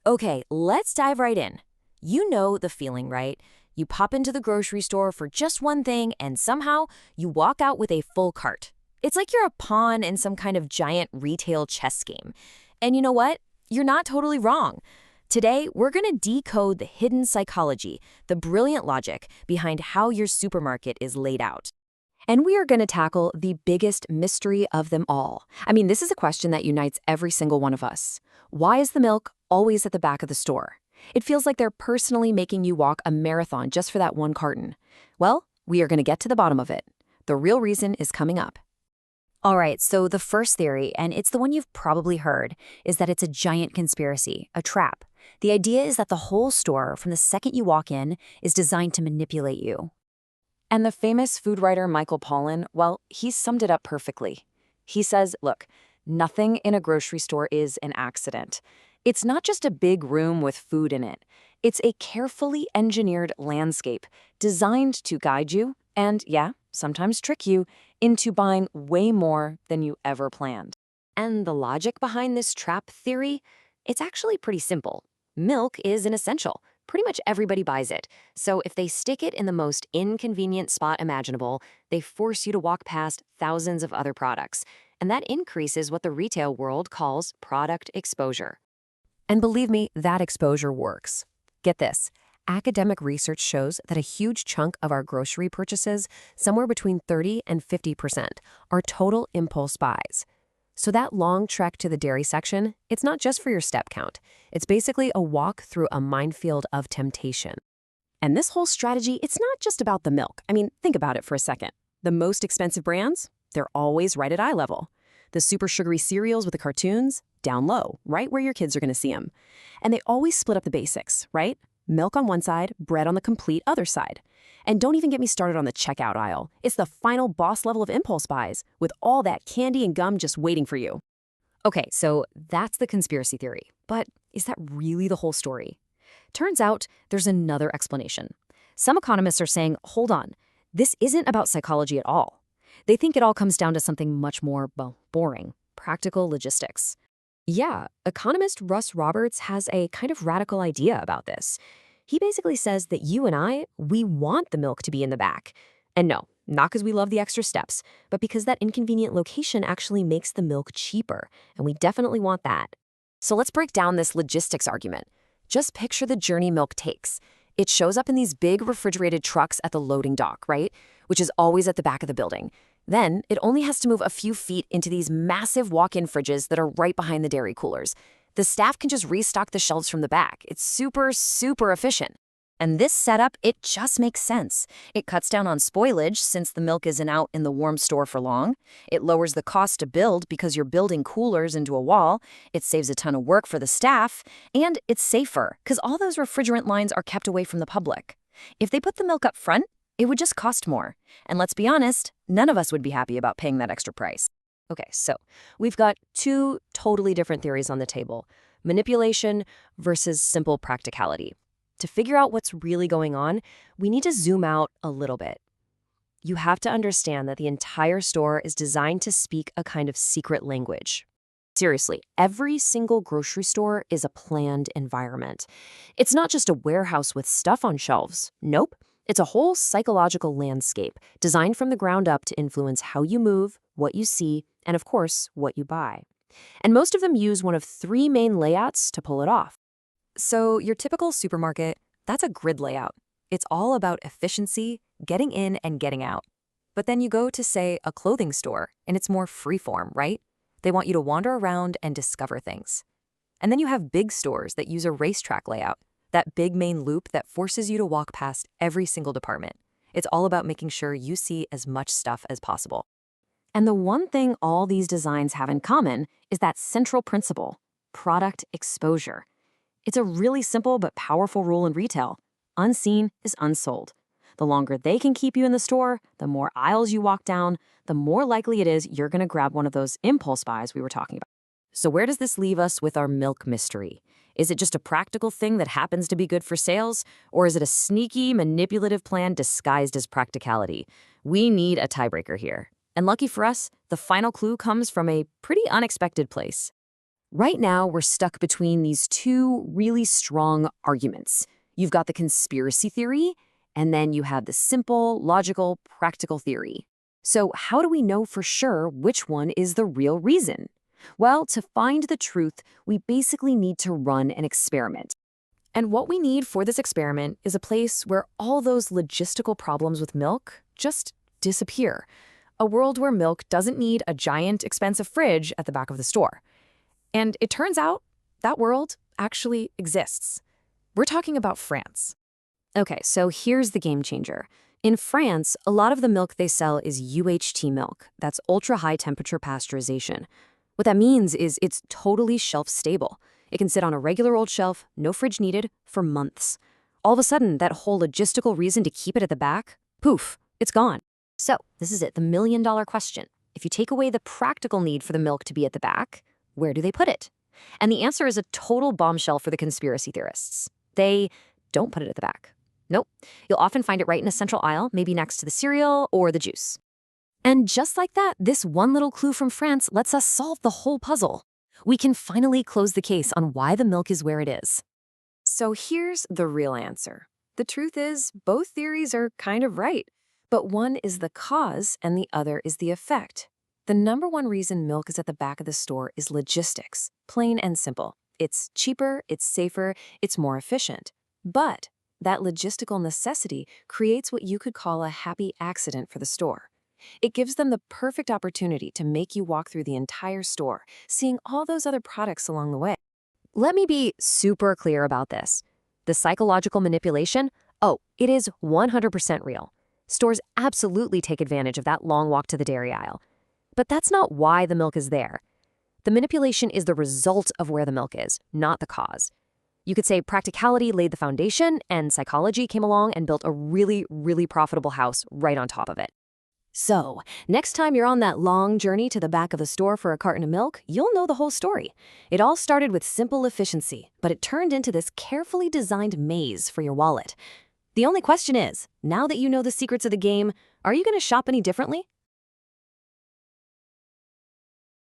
Okay, let's dive right in. You know the feeling, right? You pop into the grocery store for just one thing, and somehow you walk out with a full cart. It's like you're a pawn in some kind of giant retail chess game. And you know what? You're not totally wrong. Today, we're going to decode the hidden psychology, the brilliant logic behind how your supermarket is laid out. And we are going to tackle the biggest mystery of them all. I mean, this is a question that unites every single one of us. Why is the milk always at the back of the store? It feels like they're personally making you walk a marathon just for that one carton. Well, we are going to get to the bottom of it. The real reason is coming up. All right, so the first theory, and it's the one you've probably heard, is that it's a giant conspiracy, a trap. The idea is that the whole store, from the second you walk in, is designed to manipulate you. And the famous food writer Michael Pollan, well, he summed it up perfectly. He says, look, nothing in a grocery store is an accident. It's not just a big room with food in it. It's a carefully engineered landscape designed to guide you and, yeah, sometimes trick you into buying way more than you ever planned. And the logic behind this trap theory, it's actually pretty simple. Milk is an essential. Pretty much everybody buys it. So if they stick it in the most inconvenient spot imaginable, they force you to walk past thousands of other products. And that increases what the retail world calls product exposure. And believe me, that exposure works. Get this. Academic research shows that a huge chunk of our grocery purchases, somewhere between 30 and 50%, are total impulse buys. So that long trek to the dairy section, it's not just for your step count. It's basically a walk through a minefield of temptation. And this whole strategy, it's not just about the milk. I mean, think about it for a second. The most expensive brands, they're always right at eye level. The super sugary cereals with the cartoons, down low, right where your kids are going to see them. And they always split up the basics, right? Milk on one side, bread on the complete other side. And don't even get me started on the checkout aisle. It's the final boss level of impulse buys, with all that candy and gum just waiting for you. Okay, so that's the conspiracy theory. But is that really the whole story? Turns out there's another explanation. Some economists are saying, hold on, this isn't about psychology at all. They think it all comes down to something much more, well, boring, practical logistics. Yeah, economist Russ Roberts has a kind of radical idea about this. He basically says that you and I, we want the milk to be in the back. And no, not because we love the extra steps, but because that inconvenient location actually makes the milk cheaper, and we definitely want that. So let's break down this logistics argument. Just picture the journey milk takes. It shows up in these big refrigerated trucks at the loading dock, right? Which is always at the back of the building. Then it only has to move a few feet into these massive walk-in fridges that are right behind the dairy coolers. The staff can just restock the shelves from the back. It's super, super efficient. And this setup, it just makes sense. It cuts down on spoilage since the milk isn't out in the warm store for long. It lowers the cost to build because you're building coolers into a wall. It saves a ton of work for the staff. And it's safer because all those refrigerant lines are kept away from the public. If they put the milk up front, it would just cost more. And let's be honest, none of us would be happy about paying that extra price. Okay, so we've got two totally different theories on the table: manipulation versus simple practicality. To figure out what's really going on, we need to zoom out a little bit. You have to understand that the entire store is designed to speak a kind of secret language. Seriously, every single grocery store is a planned environment. It's not just a warehouse with stuff on shelves. Nope. It's a whole psychological landscape designed from the ground up to influence how you move, what you see, and of course, what you buy. And most of them use one of three main layouts to pull it off. So your typical supermarket, that's a grid layout. It's all about efficiency, getting in and getting out. But then you go to, say, a clothing store, and it's more freeform, right? They want you to wander around and discover things. And then you have big stores that use a racetrack layout, that big main loop that forces you to walk past every single department. It's all about making sure you see as much stuff as possible. And the one thing all these designs have in common is that central principle: product exposure. It's a really simple but powerful rule in retail. Unseen is unsold. The longer they can keep you in the store, the more aisles you walk down, the more likely it is you're going to grab one of those impulse buys we were talking about. So where does this leave us with our milk mystery? Is it just a practical thing that happens to be good for sales? Or is it a sneaky, manipulative plan disguised as practicality? We need a tiebreaker here. And lucky for us, the final clue comes from a pretty unexpected place. Right now, we're stuck between these two really strong arguments. You've got the conspiracy theory, and then you have the simple, logical, practical theory. So how do we know for sure which one is the real reason? Well, to find the truth, we basically need to run an experiment. And what we need for this experiment is a place where all those logistical problems with milk just disappear. A world where milk doesn't need a giant, expensive fridge at the back of the store. And it turns out that world actually exists. We're talking about France. Okay, so here's the game changer. In France, a lot of the milk they sell is UHT milk. That's ultra-high temperature pasteurization. What that means is it's totally shelf-stable. It can sit on a regular old shelf, no fridge needed, for months. All of a sudden, that whole logistical reason to keep it at the back, poof, it's gone. So, this is it, the million-dollar question. If you take away the practical need for the milk to be at the back, where do they put it? And the answer is a total bombshell for the conspiracy theorists. They don't put it at the back. Nope. You'll often find it right in a central aisle, maybe next to the cereal or the juice. And just like that, this one little clue from France lets us solve the whole puzzle. We can finally close the case on why the milk is where it is. So here's the real answer. The truth is, both theories are kind of right, but one is the cause and the other is the effect. The number one reason milk is at the back of the store is logistics, plain and simple. It's cheaper, it's safer, it's more efficient. But that logistical necessity creates what you could call a happy accident for the store. It gives them the perfect opportunity to make you walk through the entire store, seeing all those other products along the way. Let me be super clear about this. The psychological manipulation, it is 100% real. Stores absolutely take advantage of that long walk to the dairy aisle. But that's not why the milk is there. The manipulation is the result of where the milk is, not the cause. You could say practicality laid the foundation, and psychology came along and built a really, really profitable house right on top of it. So, next time you're on that long journey to the back of the store for a carton of milk, you'll know the whole story. It all started with simple efficiency, but it turned into this carefully designed maze for your wallet. The only question is, now that you know the secrets of the game, are you going to shop any differently?